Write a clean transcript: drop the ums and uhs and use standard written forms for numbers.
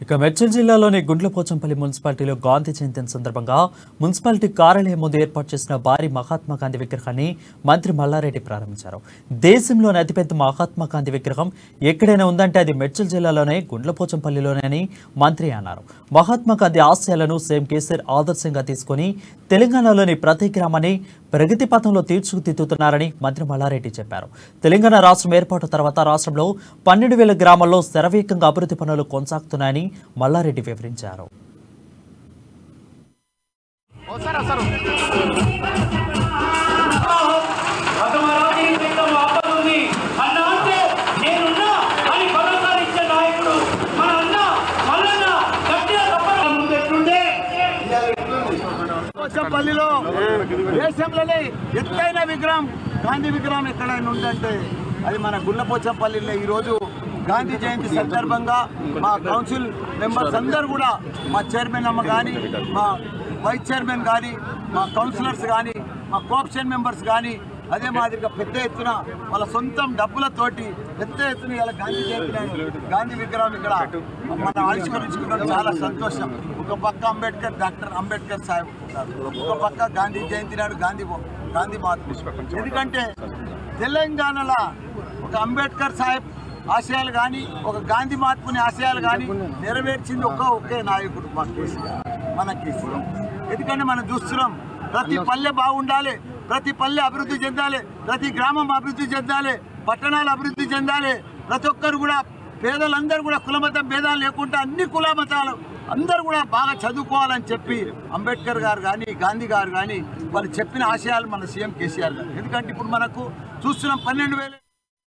ఇక మేడ్చల్ జిల్లాలోని గుండ్లపోచంపల్లి మున్సిపాలిటీలో గాంధీ జయంతి సందర్భంగా మున్సిపాలిటీ కార్యాలయం ముందు ఏర్పాటు చేసిన భారీ మహాత్మా గాంధీ విగ్రహాన్ని మంత్రి మల్లారెడ్డి ప్రారంభించారు. దేశంలోని అతిపెద్ద మహాత్మా గాంధీ విగ్రహం ఎక్కడైనా ఉందంటే అది మేడ్చల్ జిల్లాలోనే గుండ్లపోచంపల్లిలోనే మంత్రి అన్నారు. మహాత్మా గాంధీ ఆశయాలను సీఎం కేసీఆర్ ఆదర్శంగా తీసుకుని తెలంగాణలోని ప్రతి గ్రామాన్ని ప్రగతి పథంలో తీర్చిదిద్దుతున్నారని మంత్రి మల్లారెడ్డి చెప్పారు. తెలంగాణ రాష్ట్రం ఏర్పాటు తర్వాత రాష్ట్రంలో 12,000 గ్రామాల్లో శరవేగంగా అభివృద్ధి పనులు కొనసాగుతున్నాయని మల్లారెడ్డి వివరించారు. పోచంపల్లిలో దేశంలోనే ఎత్తైన విగ్రహం గాంధీ విగ్రహం ఎక్కడైనా ఉందంటే అది మన గుండ్లపోచంపల్లిలో. ఈరోజు గాంధీ జయంతి సందర్భంగా మా కౌన్సిల్ మెంబర్స్ అందరూ కూడా, మా చైర్మన్ అమ్మ కానీ, మా వైస్ చైర్మన్ కానీ, మా కౌన్సిలర్స్ కానీ, మా కోఆప్షన్ మెంబర్స్ కానీ, అదే మాదిరిగా పెద్ద ఎత్తున వాళ్ళ సొంతం డబ్బులతోటి పెద్ద ఎత్తున ఇలా గాంధీ జయంతి గాంధీ విగ్రహం ఇక్కడ మనం ఆవిష్కరించుకున్నాం. చాలా సంతోషం. ఒక పక్క డాక్టర్ అంబేద్కర్ సాహెబ్, ఒక పక్క గాంధీ జయంతి నాడు గాంధీ మహాత్మ. ఎందుకంటే తెలంగాణలో ఒక అంబేద్కర్ సాహెబ్ ఆశయాలు కానీ, ఒక గాంధీ మహాత్ముని ఆశయాలు కానీ నెరవేర్చింది ఒకే నాయకుడు మన కేసీఆర్. ఎందుకంటే మనం చూస్తున్నాం, ప్రతి పల్లె బాగుండాలి, ప్రతి పల్లె అభివృద్ధి చెందాలి, ప్రతి గ్రామం అభివృద్ధి చెందాలి, పట్టణాలు అభివృద్ధి చెందాలి. ప్రతి ఒక్కరు కూడా పేదలందరూ కూడా కులమతం భేదాలు లేకుండా అన్ని కుల మతాలు అందరూ కూడా బాగా చదువుకోవాలని చెప్పి అంబేద్కర్ గారు కానీ, గాంధీ గారు కానీ వాళ్ళు చెప్పిన ఆశయాలు మన సీఎం కేసీఆర్ గారు. ఎందుకంటే ఇప్పుడు మనకు చూస్తున్నాం 12,000